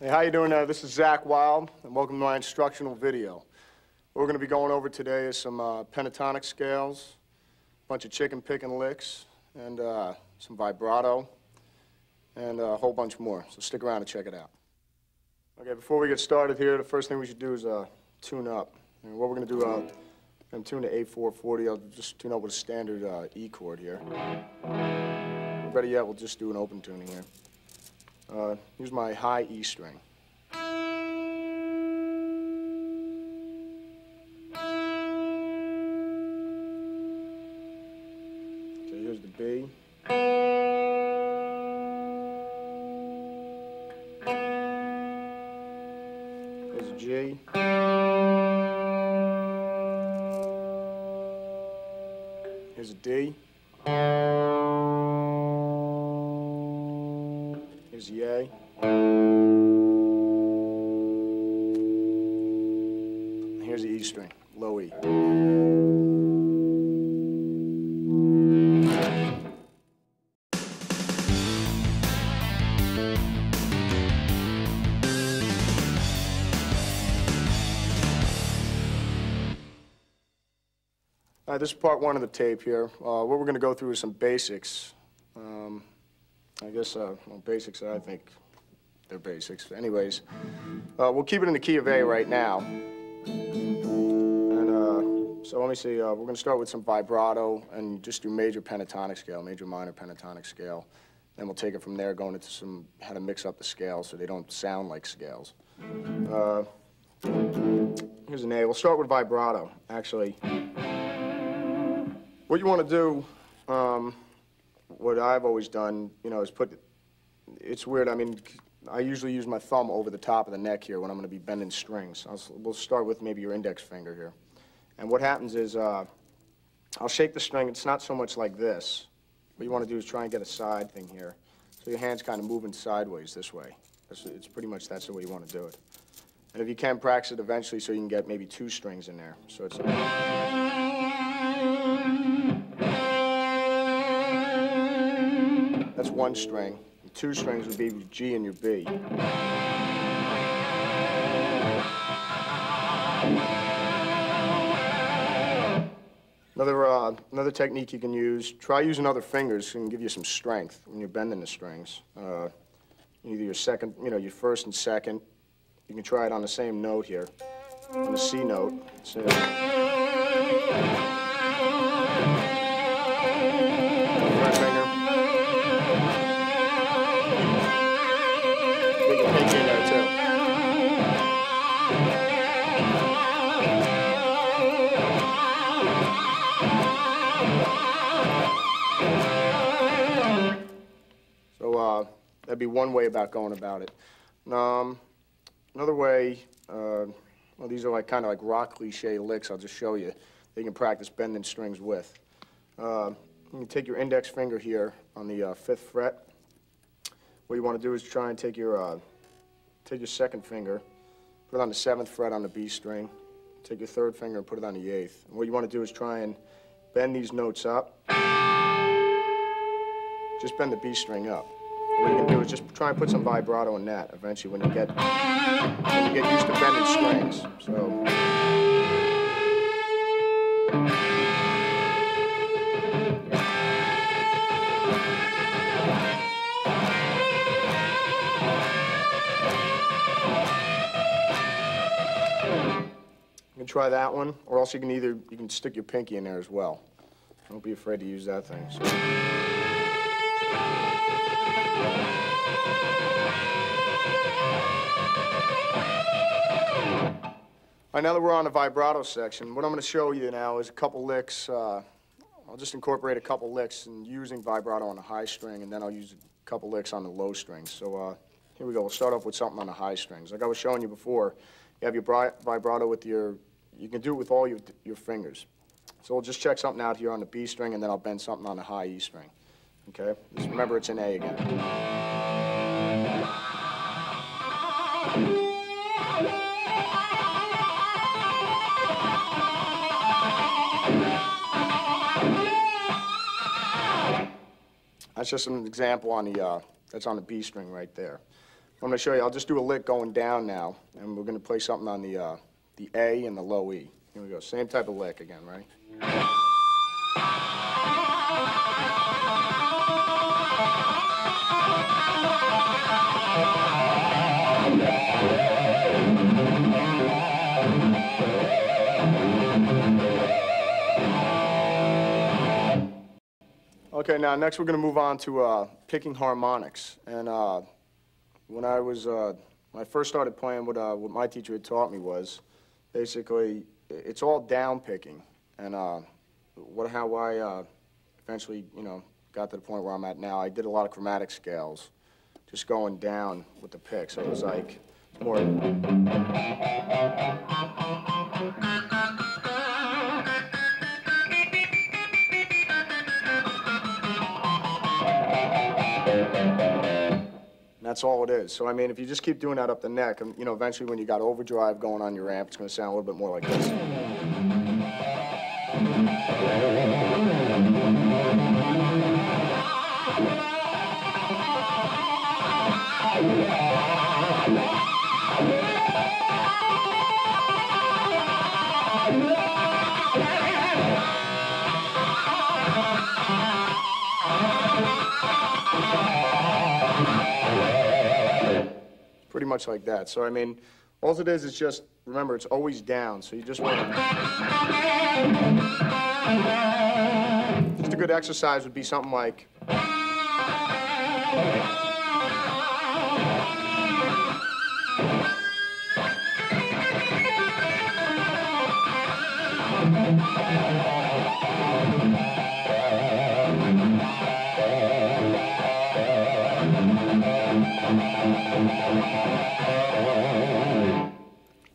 Hey, how you doing? This is Zakk Wylde, and welcome to my instructional video. What we're going to be going over today is some pentatonic scales, a bunch of chicken picking licks, and some vibrato, and a whole bunch more. So stick around and check it out. Okay, before we get started here, the first thing we should do is tune up. And what we're going to do, I'm going to tune to A440. I'll just tune up with a standard E chord here. Better yet, we'll just do an open tuning here. Use my high E string. Okay, here's the B. Here's a G. Here's a D. Here's the A. And here's the E string, low E. All right, this is part one of the tape here. What we're going to go through is some basics. I guess, well, basics, I think they're basics. Anyways, we'll keep it in the key of A right now. And so let me see, we're going to start with some vibrato and just do major pentatonic scale, major minor pentatonic scale. Then we'll take it from there, going into some, how to mix up the scales so they don't sound like scales. Here's an A. We'll start with vibrato, actually. What you want to do, what I've always done, you know, is it's weird, I mean, I usually use my thumb over the top of the neck here when I'm going to be bending strings. We'll start with maybe your index finger here. And what happens is, I'll shake the string. It's not so much like this. What you want to do is try and get a side thing here. So your hand's kind of moving sideways this way. It's pretty much, that's the way you want to do it. And if you can, practice it eventually so you can get maybe two strings in there. So it's... That's one string. And two strings would be your G and your B. Another technique you can use, try using other fingers. It can give you some strength when you're bending the strings. Either your second, you know, your first and second. You can try it on the same note here, on the C note. So, first finger. Get your pinky in there too. So that'd be one way about going about it. Another way, well, these are like kind of like rock cliche licks. I'll just show you. That you can practice bending strings with. You can take your index finger here on the 5th fret. What you want to do is try and take your second finger, put it on the 7th fret on the B string. Take your 3rd finger and put it on the 8th. And what you want to do is try and bend these notes up. Just bend the B string up. What you can do is just try and put some vibrato in that eventually when you get used to bending strings. So. You can try that one, or else you can stick your pinky in there as well. Don't be afraid to use that thing. So. All right, now that we're on the vibrato section, what I'm going to show you now is a couple licks. I'll just incorporate a couple licks and using vibrato on the high string, and then I'll use a couple licks on the low strings. So here we go. We'll start off with something on the high strings. Like I was showing you before, you have your vibrato with you can do it with all your fingers. So we'll just check something out here on the B string, and then I'll bend something on the high E string. Okay? Just remember it's an A again. That's just an example on the, that's on the B string right there. I'm going to show you, I'll just do a lick going down now, and we're going to play something on the A and the low E. Here we go, same type of lick again, right? Okay, now next we're going to move on to picking harmonics. And when I first started playing, what my teacher had taught me was basically it's all down picking. And how I eventually, got to the point where I'm at now, I did a lot of chromatic scales, just going down with the pick. So it was like more. That's all it is. So, I mean, if you just keep doing that up the neck, eventually when you got overdrive going on your amp, it's going to sound a little bit more like this. Pretty much like that. So, I mean, all it is just, remember, it's always down. So you just want to... Just a good exercise would be something like...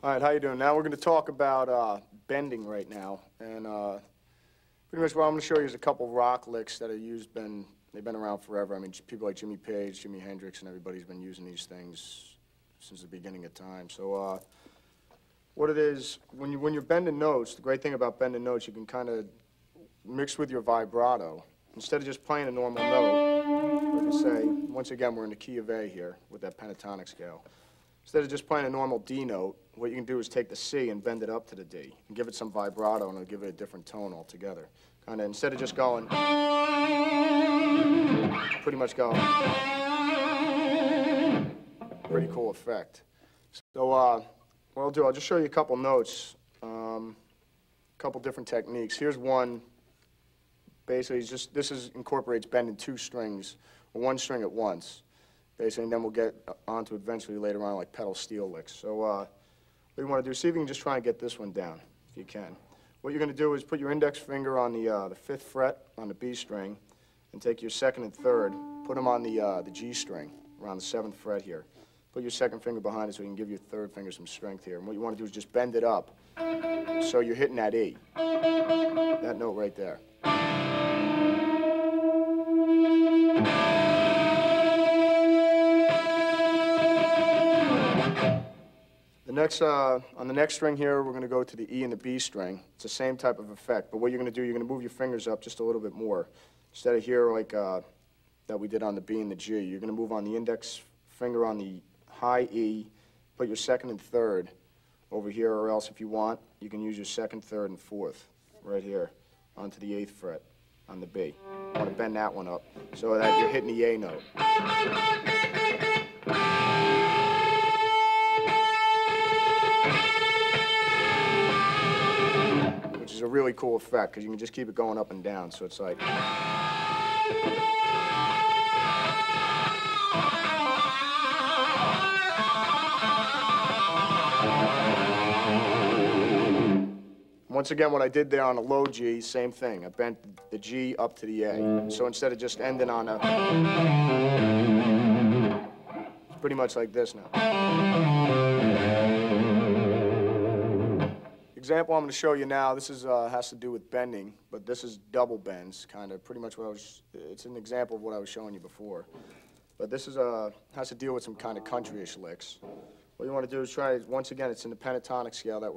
All right, how you doing? Now we're going to talk about bending right now, and pretty much what I'm going to show you is a couple rock licks that are used. They've been around forever. I mean, people like Jimmy Page, Jimi Hendrix, and everybody's been using these things since the beginning of time. So, what it is when you're bending notes, the great thing about bending notes, you can kind of mix with your vibrato instead of just playing a normal note. Like I say, once again, we're in the key of A here with that pentatonic scale. Instead of just playing a normal D note, what you can do is take the C and bend it up to the D and give it some vibrato, and it'll give it a different tone altogether. Kind of instead of just going, pretty much going. Pretty cool effect. So what I'll do, I'll just show you a couple notes, a couple different techniques. Here's one. Basically, this incorporates bending two strings, or one string at once. Basically, and then we'll get onto eventually later on like pedal steel licks. So what you want to do, see if you can just try and get this one down, if you can. What you're going to do is put your index finger on the 5th fret on the B string, and take your 2nd and 3rd, put them on the G string, around the 7th fret here. Put your 2nd finger behind it so you can give your 3rd finger some strength here. And what you want to do is just bend it up, so you're hitting that E, that note right there. On the next string here, we're going to go to the E and the B string. It's the same type of effect, but what you're going to do, you're going to move your fingers up just a little bit more. Instead of here, like that we did on the B and the G, you're going to move on the index finger on the high E, put your 2nd and 3rd over here, or else if you want, you can use your 2nd, 3rd, and 4th right here onto the 8th fret on the B. You want to bend that one up so that you're hitting the A note. Which is a really cool effect because you can just keep it going up and down, so it's like... Once again, what I did there on a low G, same thing. I bent the G up to the A. So instead of just ending on a... It's pretty much like this now. Example I'm going to show you now, this is has to do with bending, but this is double bends, kind of pretty much what I was... It's an example of what I was showing you before. But this is has to deal with some kind of country-ish licks. What you want to do is try, once again, it's in the pentatonic scale that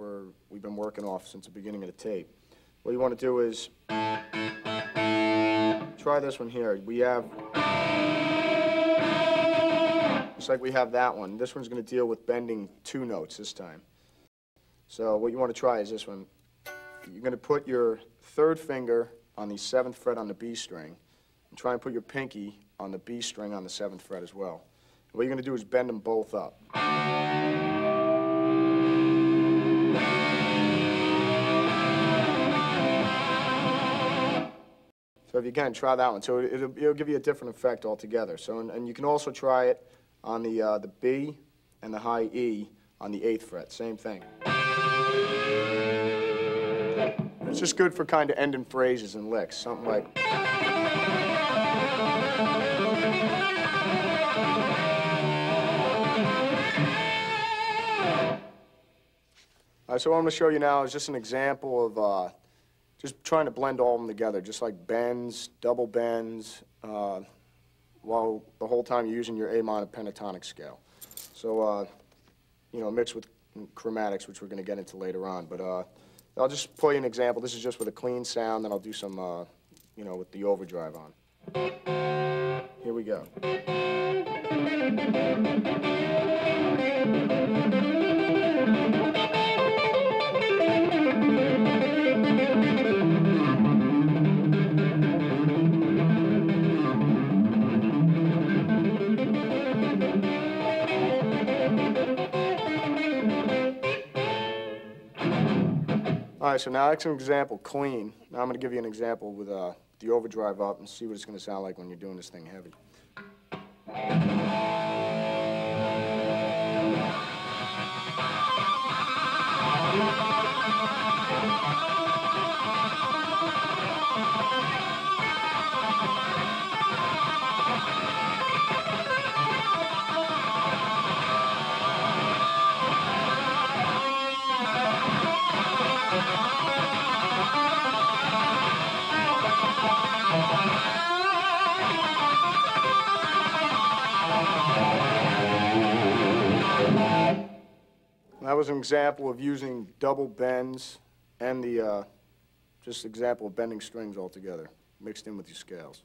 we've been working off since the beginning of the tape. What you want to do is try this one here. We have, just like we have that one, this one's going to deal with bending two notes this time. So what you want to try is this one. You're going to put your third finger on the 7th fret on the B string and try and put your pinky on the B string on the 7th fret as well. What you're going to do is bend them both up. So if you can, try that one. So it'll give you a different effect altogether. So, and you can also try it on the B and the high E on the 8th fret. Same thing. It's just good for kind of ending phrases and licks. Something like... So what I'm going to show you now is just an example of just trying to blend all of them together, just like bends, double bends, while the whole time you're using your A minor pentatonic scale. So, you know, mixed with chromatics, which we're going to get into later on. But I'll just play an example. This is just with a clean sound, then I'll do some, you know, with the overdrive on. Here we go. All right, so now that's an example, clean. Now I'm going to give you an example with the overdrive up and see what it's going to sound like when you're doing this thing heavy. That was an example of using double bends and the just example of bending strings all together, mixed in with your scales.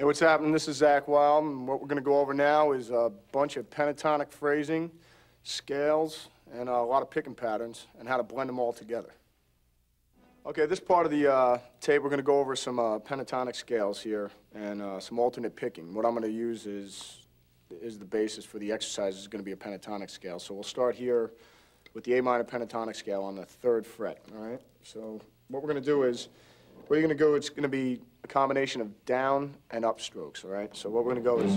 What's happening? This is Zakk Wylde, and what we're going to go over now is a bunch of pentatonic phrasing, scales, and a lot of picking patterns, and how to blend them all together. Okay, this part of the tape, we're going to go over some pentatonic scales here, and some alternate picking. What I'm going to use is the basis for the exercise is going to be a pentatonic scale. So we'll start here with the A minor pentatonic scale on the 3rd fret, all right? So what we're going to do is, where you're going to go, it's going to be a combination of down and up strokes, all right? So what we're going to go is...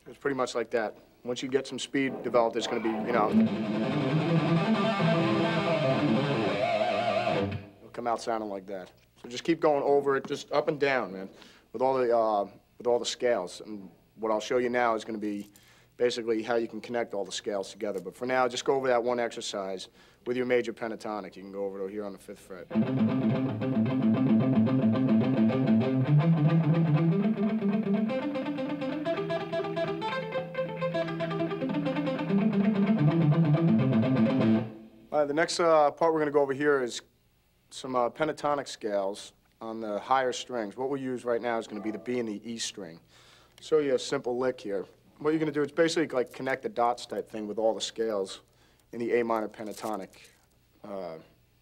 It's pretty much like that. Once you get some speed developed, it's going to be, you know... It'll come out sounding like that. So just keep going over it, just up and down, man, with all the scales. And what I'll show you now is going to be basically how you can connect all the scales together. But for now, just go over that one exercise with your major pentatonic. You can go over it here on the 5th fret. All right, the next part we're going to go over here is some pentatonic scales on the higher strings. What we'll use right now is going to be the B and the E string. I'll show you a simple lick here. What you're going to do is basically like connect the dots type thing with all the scales in the A minor pentatonic,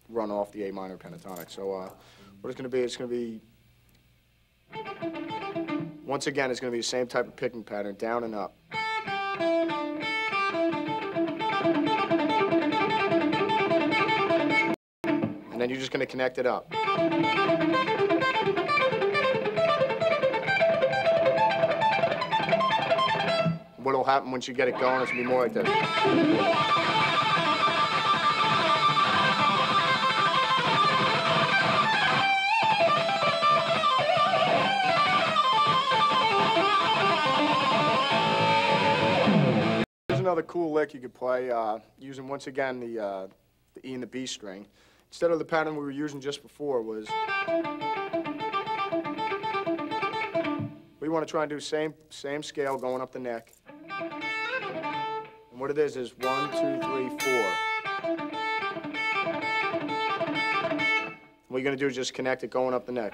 run off the A minor pentatonic. So what it's going to be, once again, it's going to be the same type of picking pattern, down and up. And then you're just going to connect it up. What'll happen once you get it going, it's going to be more like this. Here's another cool lick you could play using, once again, the E and the B string. Instead of the pattern we were using just before was, we want to try and do same scale going up the neck. And what it is 1, 2, 3, 4. What you're going to do is just connect it going up the neck.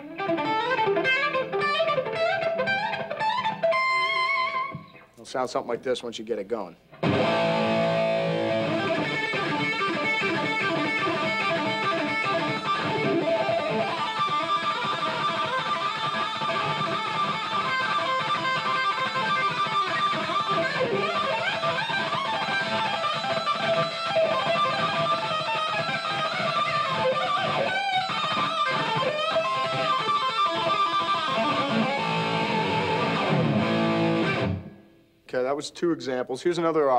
It'll sound something like this once you get it going. Okay, that was 2 examples. Here's another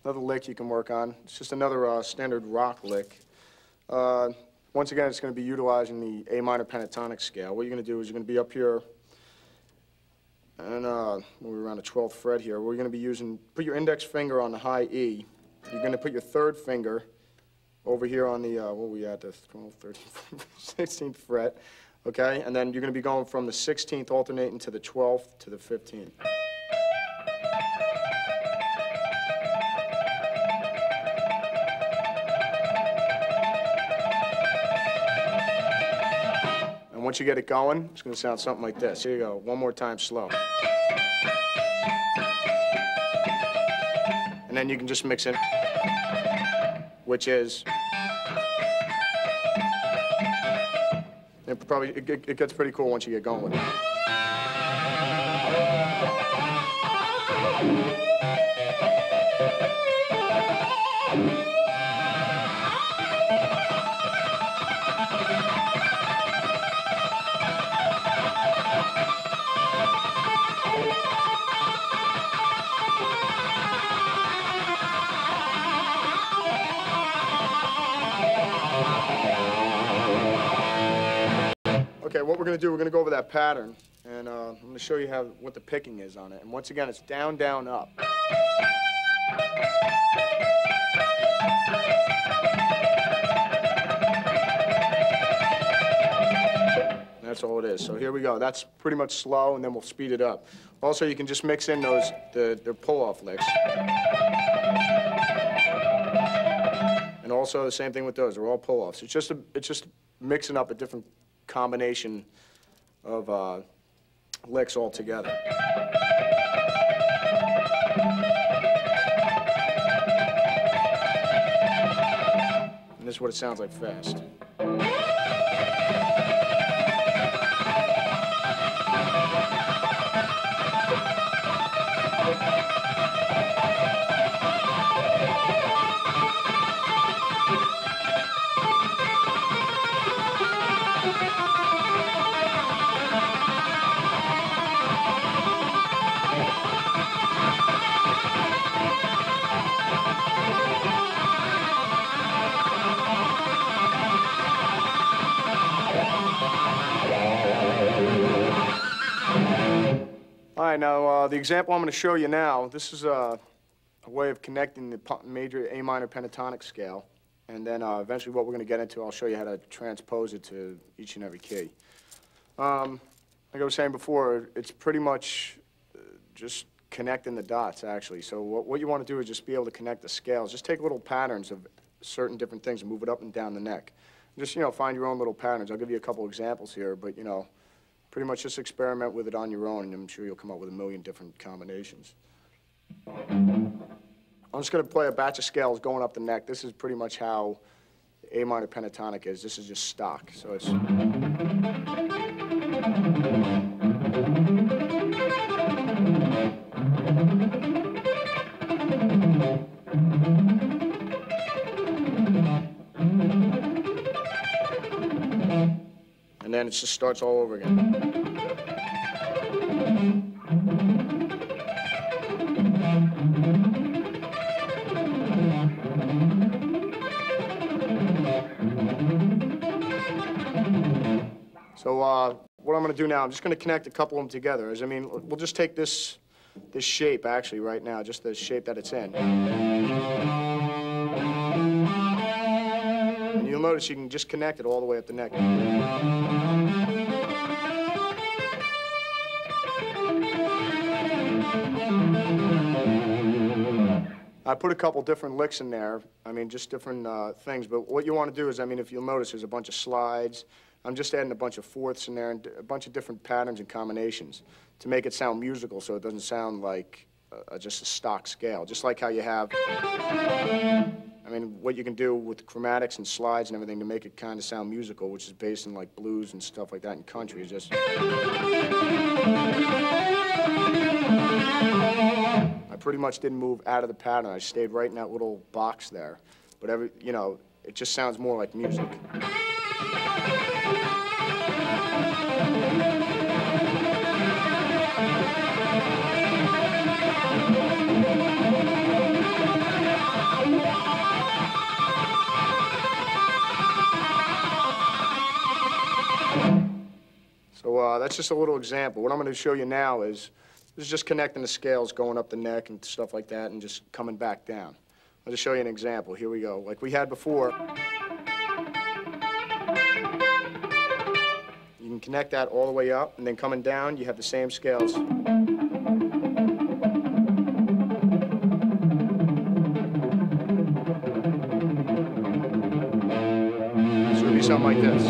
lick you can work on. It's just another standard rock lick. Once again, it's going to be utilizing the A minor pentatonic scale. What you're going to do is you're going to be up here, and we're around the 12th fret here. We're going to be put your index finger on the high E. You're going to put your 3rd finger over here on the, what are we at, the 12th, 13th, 16th fret, okay? And then you're going to be going from the 16th alternating to the 12th to the 15th. And once you get it going, it's going to sound something like this. Here you go, one more time slow. And then you can just mix it, which is, it gets pretty cool once you get going with it. Okay, what we're going to do, we're going to go over that pattern, and I'm going to show you what the picking is on it. And once again, it's down, down, up. That's all it is. So here we go. That's pretty much slow, and then we'll speed it up. Also, you can just mix in their pull-off licks. And also the same thing with those. They're all pull-offs. It's just mixing up a different combination of licks all together. And this is what it sounds like fast. All right, now the example I'm going to show you now, this is a way of connecting the major A minor pentatonic scale, and then eventually what we're going to get into, I'll show you how to transpose it to each and every key. Like I was saying before, it's pretty much just connecting the dots, actually. So what you want to do is just be able to connect the scales. Just take little patterns of certain different things and move it up and down the neck. Just, find your own little patterns. I'll give you a couple examples here, but, pretty much just experiment with it on your own, and I'm sure you'll come up with a million different combinations. I'm just going to play a batch of scales going up the neck. This is pretty much how A minor pentatonic is. This is just stock. So it's... And then it just starts all over again. So what I'm going to do now, I'm just going to connect a couple of them together. We'll just take this shape, actually, right now, just the shape that it's in. And you'll notice you can just connect it all the way up the neck. I put a couple different licks in there, just different things, but what you want to do is, if you'll notice, there's a bunch of slides. I'm just adding a bunch of fourths in there and a bunch of different patterns and combinations to make it sound musical so it doesn't sound like just a stock scale. Just like how you have, what you can do with chromatics and slides and everything to make it kind of sound musical, which is based in like blues and stuff like that in country. It's just... I pretty much didn't move out of the pattern. I stayed right in that little box there. But it just sounds more like music. So that's just a little example. What I'm going to show you now is just connecting the scales going up the neck and stuff like that and just coming back down. I'll just show you an example. Here we go. Like we had before. You can connect that all the way up, and then coming down, you have the same scales. This would be something like this.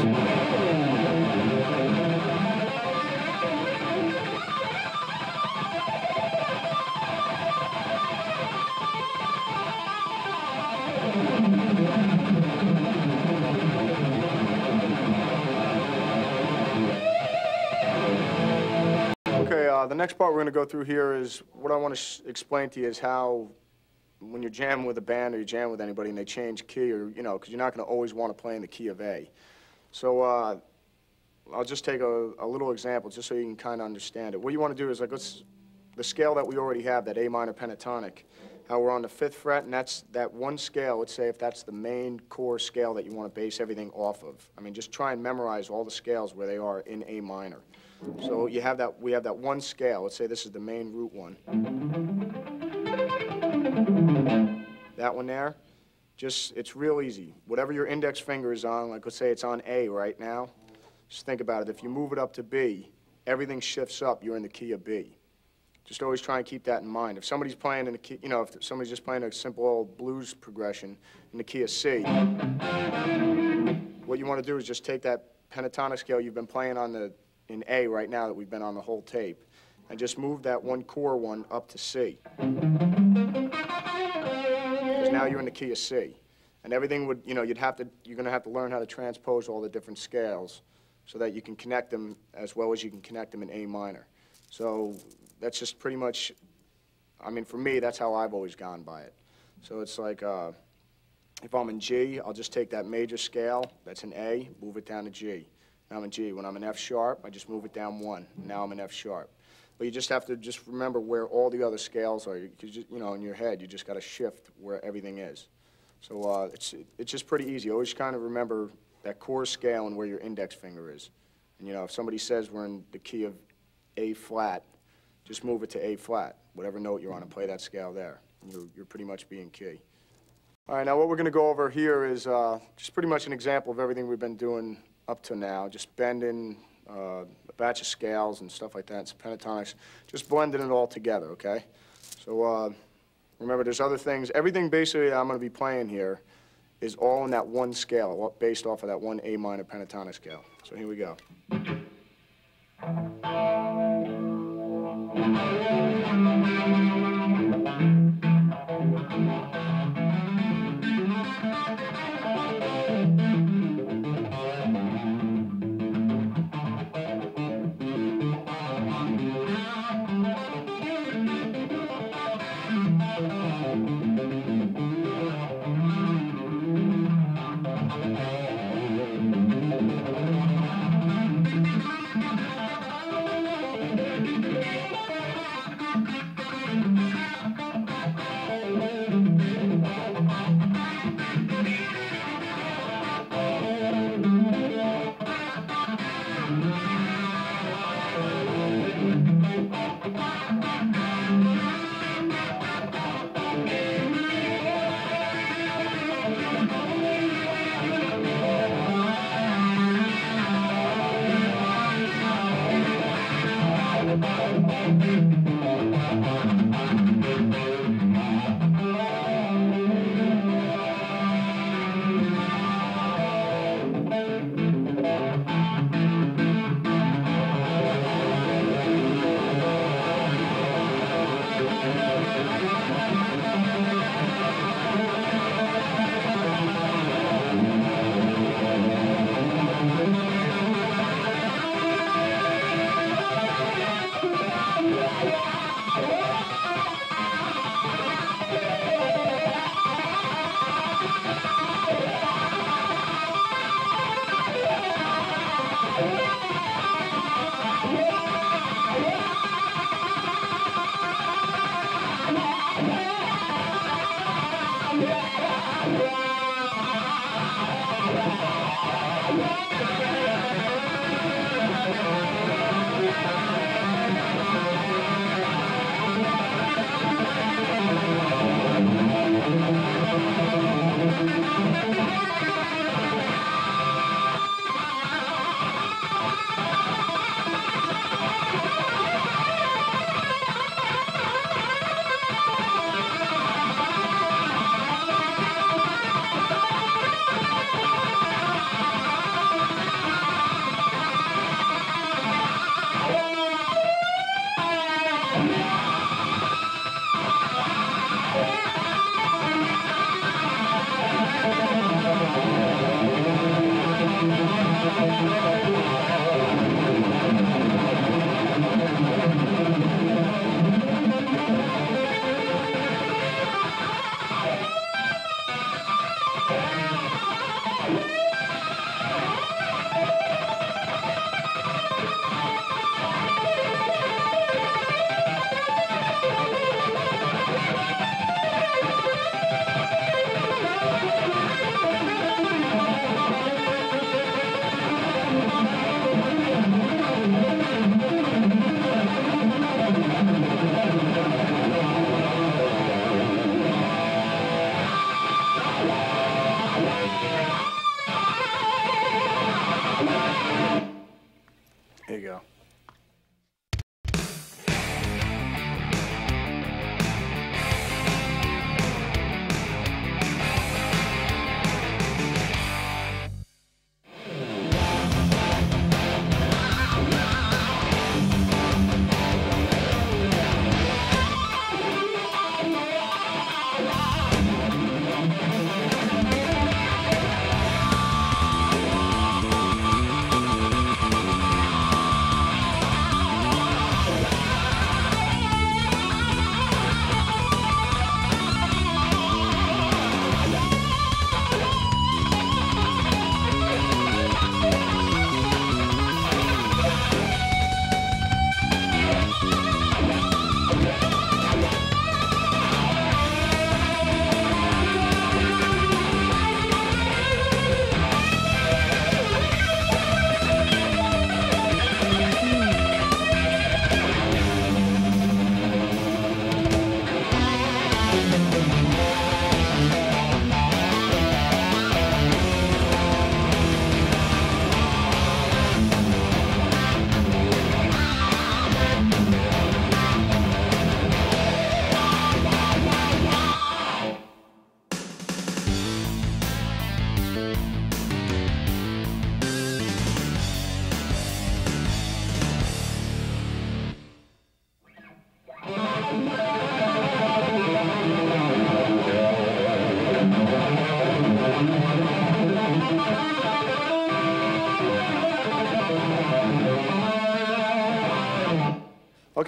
The next part we're going to go through here is what I want to explain to you is how when you're jamming with a band or you jam with anybody and they change key or, because you're not going to always want to play in the key of A. So I'll just take a little example just so you can kind of understand it. What you want to do is, like, the scale that we already have, that A minor pentatonic, how we're on the 5th fret, and that's that one scale. Let's say if that's the main core scale that you want to base everything off of. Just try and memorize all the scales where they are in A minor. So we have that one scale. Let's say this is the main root one. That one there, it's real easy. Whatever your index finger is on, like let's say it's on A right now, Just think about it. If you move it up to B, everything shifts up. You're in the key of B. Just always try and keep that in mind. If somebody's playing in the key, you know, if somebody's just playing a simple old blues progression in the key of C, what you want to do is just take that pentatonic scale you've been playing in A right now that we've been on the whole tape, and just move that one core one up to C. Because now you're in the key of C. And everything would, you know, you're going to have to learn how to transpose all the different scales so that you can connect them as well as you can connect them in A minor. So that's just pretty much, I mean, for me, that's how I've always gone by it. So it's like, if I'm in G, I'll just take that major scale that's in A, move it down to G. Now I'm in G. When I'm in F sharp, I just move it down one. Now I'm in F sharp. But you just have to just remember where all the other scales are. You know, in your head, you just got to shift where everything is. So it's just pretty easy. Always kind of remember that core scale and where your index finger is. And you know, if somebody says we're in the key of A flat, just move it to A flat, whatever note you're on, and play that scale there. And you're pretty much being key. All right, now what we're going to go over here is just pretty much an example of everything we've been doing up to now, just bending a batch of scales and stuff like that, some pentatonics, just blending it all together, okay? So remember, there's other things. Everything basically I'm going to be playing here is all in that one scale, based off of that one A minor pentatonic scale. So here we go.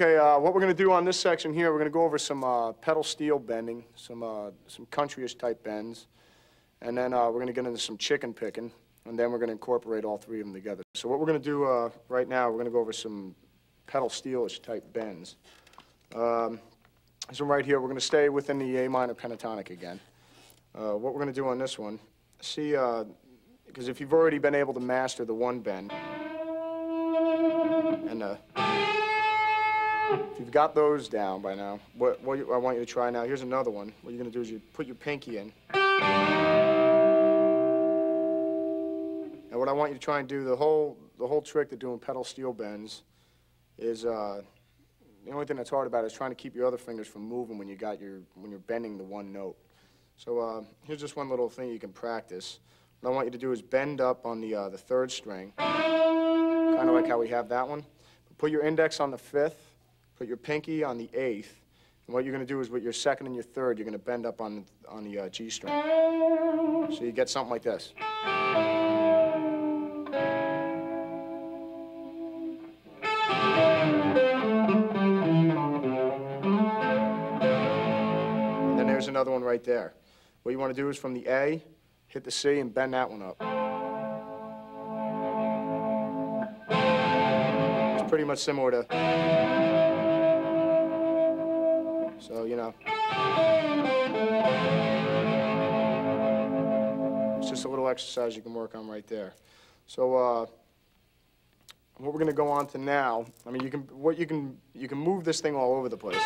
Okay, what we're going to do on this section here, we're going to go over some pedal steel bending, some country-ish type bends, and then we're going to get into some chicken picking, and then we're going to incorporate all three of them together. So what we're going to do right now, we're going to go over some pedal steel-ish type bends. So right here, we're going to stay within the A minor pentatonic again. What we're going to do on this one, see, because if you've already been able to master the one bend, and if you've got those down by now, what I want you to try now, here's another one. What you're going to do is you put your pinky in. And what I want you to try and do, the whole trick to doing pedal steel bends is, the only thing that's hard about it is trying to keep your other fingers from moving when you're bending the one note. So here's just one little thing you can practice. What I want you to do is bend up on the third string, kind of like how we have that one. Put your index on the fifth, put your pinky on the eighth, and what you're going to do is with your second and your third, you're going to bend up on the G string. So you get something like this. And then there's another one right there. What you want to do is from the A, hit the C, and bend that one up. It's pretty much similar to... So, you know, it's just a little exercise you can work on right there. So, what we're going to go on to now, I mean, you can move this thing all over the place.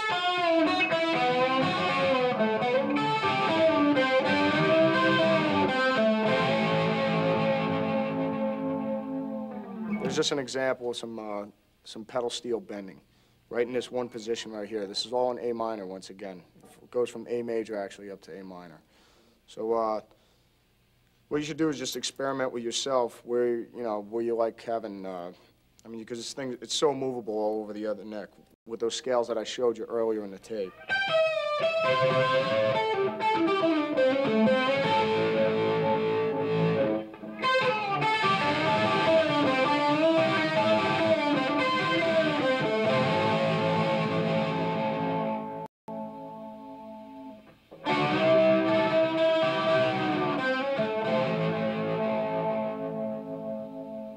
There's just an example of some pedal steel bending. Right in this one position right here. This is all in A minor once again. It goes from A major actually up to A minor. So what you should do is just experiment with yourself where you like having, I mean, because this thing, it's so movable all over the other neck with those scales that I showed you earlier in the tape.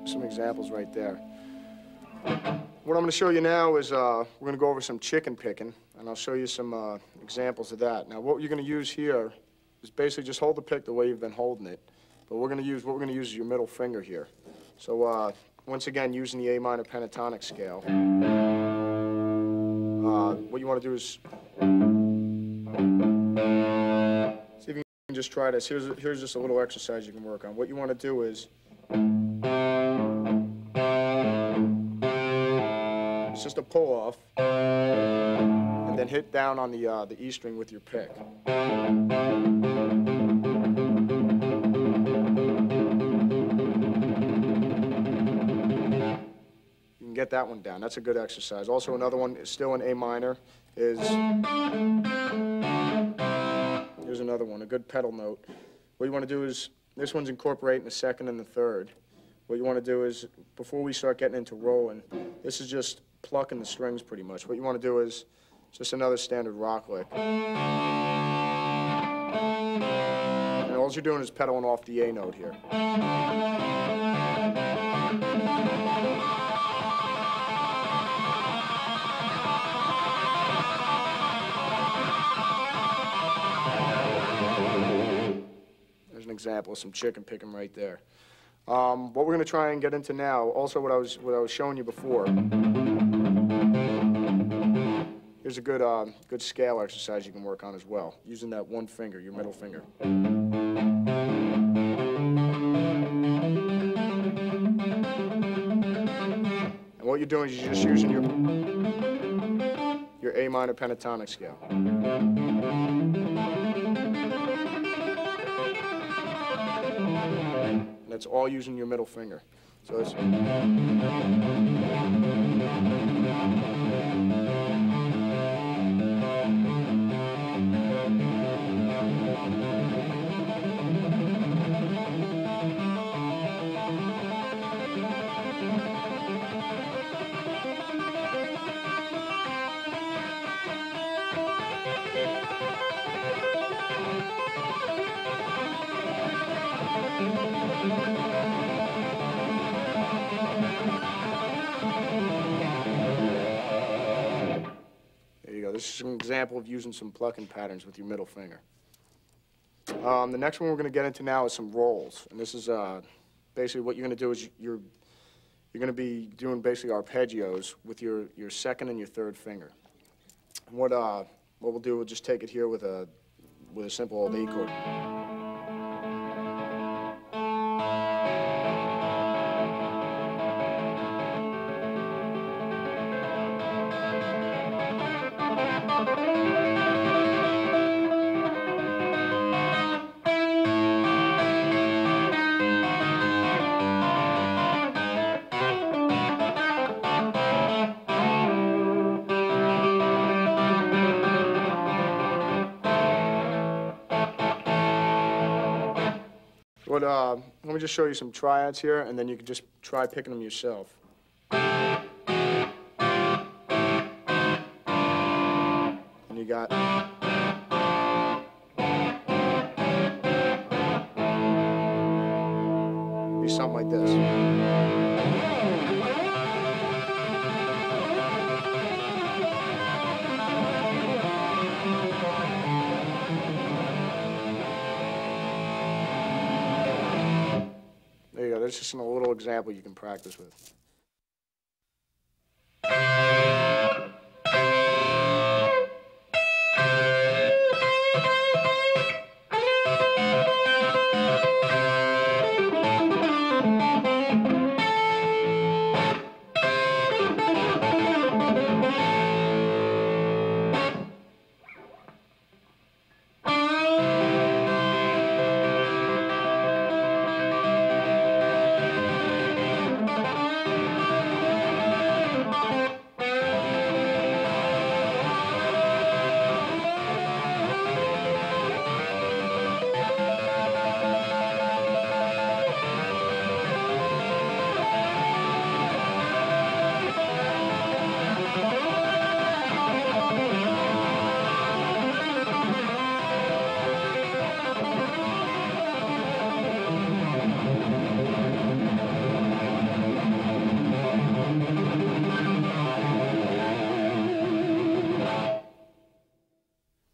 Some examples right there. What I'm going to show you now is we're going to go over some chicken picking, and I'll show you some examples of that. Now, what you're going to use here is basically just hold the pick the way you've been holding it, but what we're going to use is your middle finger here. So once again, using the A minor pentatonic scale, what you want to do is see if you can just try this. Here's just a little exercise you can work on. What you want to do is it's just a pull off, and then hit down on the E string with your pick. You can get that one down. That's a good exercise. Also, another one is still in A minor is, here's another one, a good pedal note. What you want to do is, this one's incorporating the second and the third. What you want to do is, before we start getting into rolling, this is just plucking the strings pretty much. What you want to do is just another standard rock lick. And all you're doing is pedaling off the A note here. There's an example of some chicken picking right there. What we're going to try and get into now, also what I was showing you before. Here's a good scale exercise you can work on as well, using that one finger, your middle finger. And what you're doing is you're just using your A minor pentatonic scale. That's all using your middle finger. So it's... this is an example of using some plucking patterns with your middle finger. The next one we're going to get into now is some rolls. And this is basically what you're going to do is you're going to be doing basically arpeggios with your second and your third finger. And what we'll do, we'll just take it here with a simple old E chord. Let me just show you some triads here, and then you can just try picking them yourself. And you got... be something like this. There you go, that's just a little example you can practice with.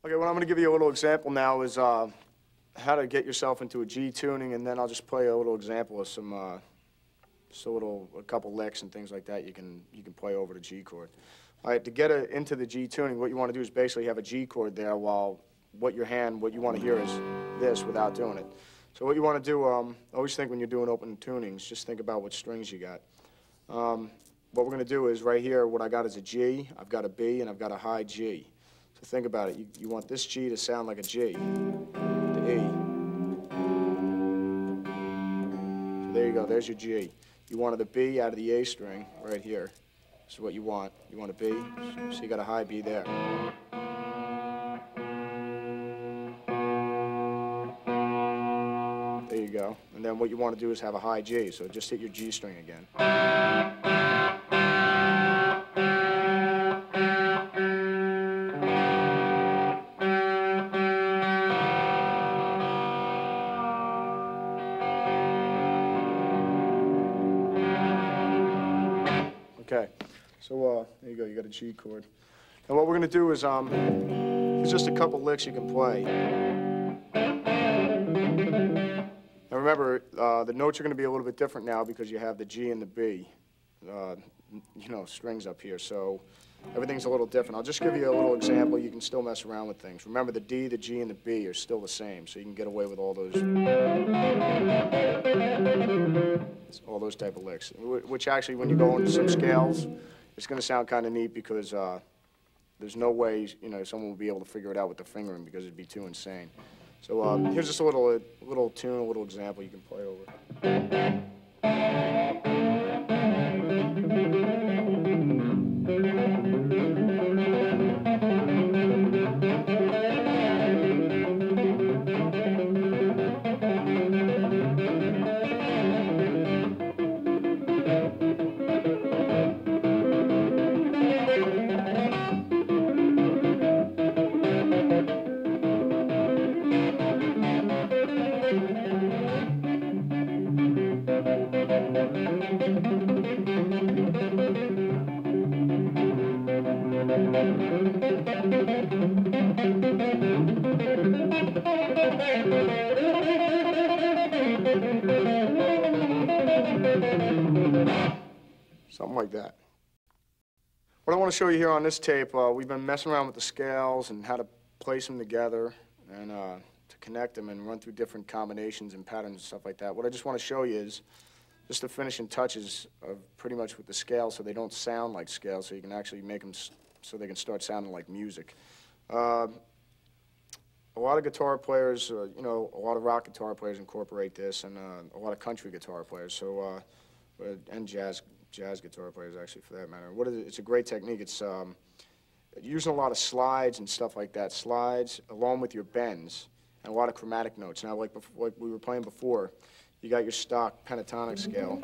Okay, what I'm going to give you a little example now is how to get yourself into a G tuning, and then I'll just play a little example of some, a couple licks and things like that you can play over the G chord. All right, to get into the G tuning, what you want to do is basically have a G chord there while what you want to hear is this without doing it. So what you want to do, always think when you're doing open tunings, just think about what strings you got. What we're going to do is right here, what I got is a G, I've got a B, and I've got a high G. So think about it. You want this G to sound like a G, the E. So there you go. There's your G. You wanted a B out of the A string right here. This is what you want. You want a B, so you got a high B there. There you go. And then what you want to do is have a high G, so just hit your G string again. Okay, so there you go, you got a G chord. And what we're going to do is, there's just a couple licks you can play. And remember, the notes are going to be a little bit different now because you have the G and the B, strings up here, so everything's a little different. I'll just give you a little example. You can still mess around with things. Remember, the D, the G, and the B are still the same, so you can get away with all those type of licks, which actually, when you go into some scales, it's going to sound kind of neat because there's no way, someone will be able to figure it out with the fingering because it'd be too insane. So here's just a little tune, a little example you can play over. Something like that. What I want to show you here on this tape, we've been messing around with the scales and how to place them together and to connect them and run through different combinations and patterns and stuff like that. What I just want to show you is just the finishing touches of pretty much with the scales so they don't sound like scales, so you can actually make them so they can start sounding like music. A lot of guitar players, you know, a lot of rock guitar players incorporate this, and a lot of country guitar players, so and jazz guitar players, actually, for that matter. It's a great technique. It's using a lot of slides and stuff like that. Slides along with your bends and a lot of chromatic notes. Now, like we were playing before, you got your stock pentatonic scale.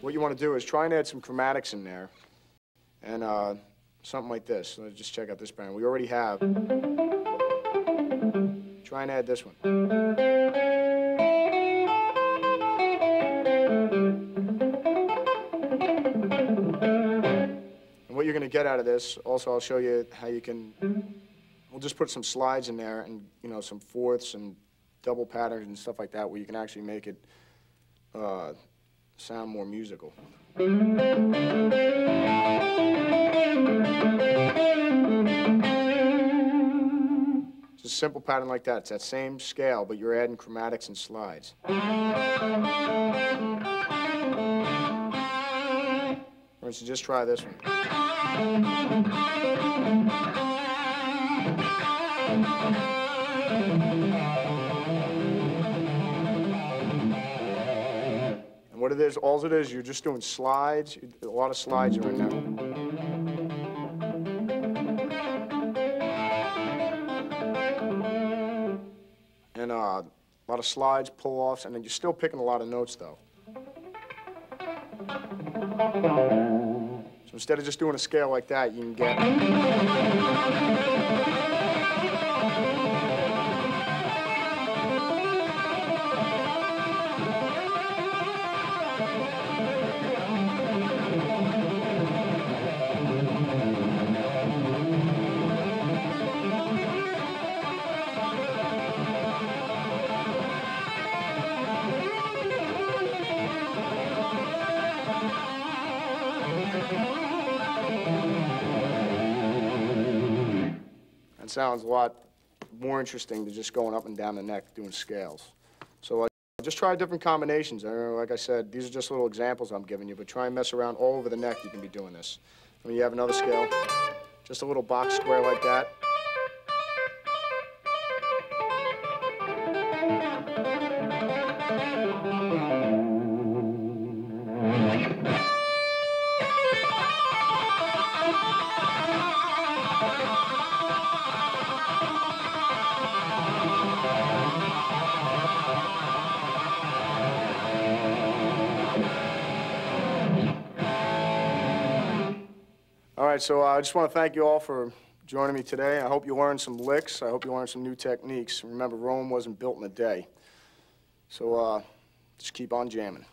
What you want to do is try and add some chromatics in there, and something like this. Let's just check out this pattern. We already have. Try and add this one. And what you're going to get out of this, also I'll show you how you can, we'll just put some slides in there and, you know, some fourths and double patterns and stuff like that where you can actually make it sound more musical. It's a simple pattern like that. It's that same scale, but you're adding chromatics and slides. For instance, just try this one. And what it is, all it is, you're just doing slides. A lot of slides are in there. And a lot of slides, pull-offs, and then you're still picking a lot of notes, though. So instead of just doing a scale like that, you can get... It sounds a lot more interesting than just going up and down the neck doing scales. So just try different combinations. Like I said, these are just little examples I'm giving you, but try and mess around all over the neck. You can be doing this. I mean, you have another scale, just a little box square like that. All right, so I just want to thank you all for joining me today. I hope you learned some licks. I hope you learned some new techniques. Remember, Rome wasn't built in a day. So just keep on jamming.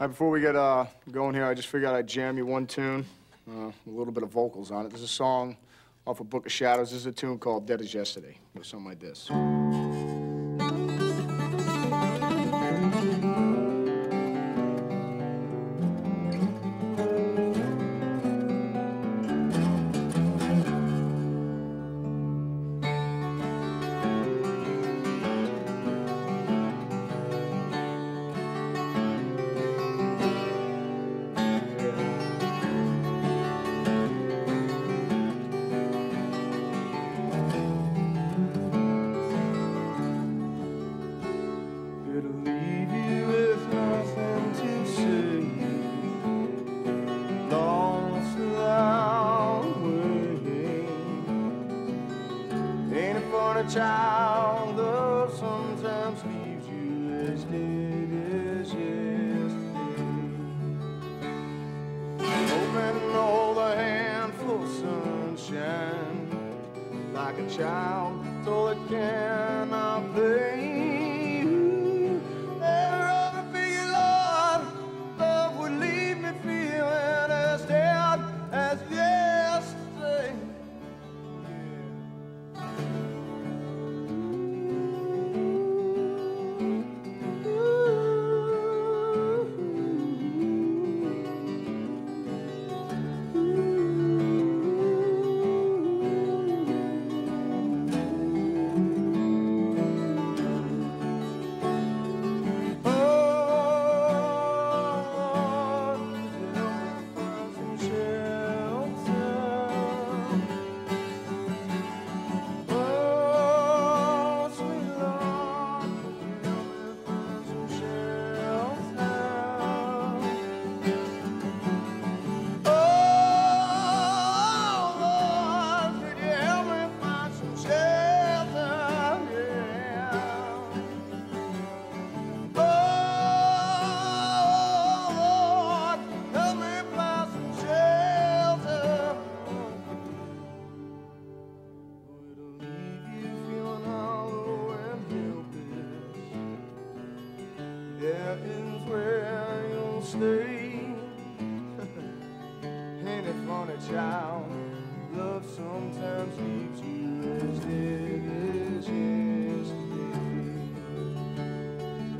All right, before we get going here, I just figured I'd jam you one tune, a little bit of vocals on it. This is a song off of Book of Shadows. This is a tune called Dead as Yesterday. It goes something like this. Child, love sometimes leaves you as dead as yesterday. Hoping to hold a handful of sunshine, like a child told it cannot be. Ever feel, Lord, love would leave me feeling as dead as yesterday. There is where you'll stay. Ain't it funny, child? Love sometimes leaves you as dead as yesterday.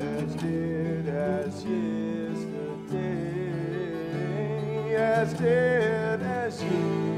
As dead as yesterday. As dead as yesterday.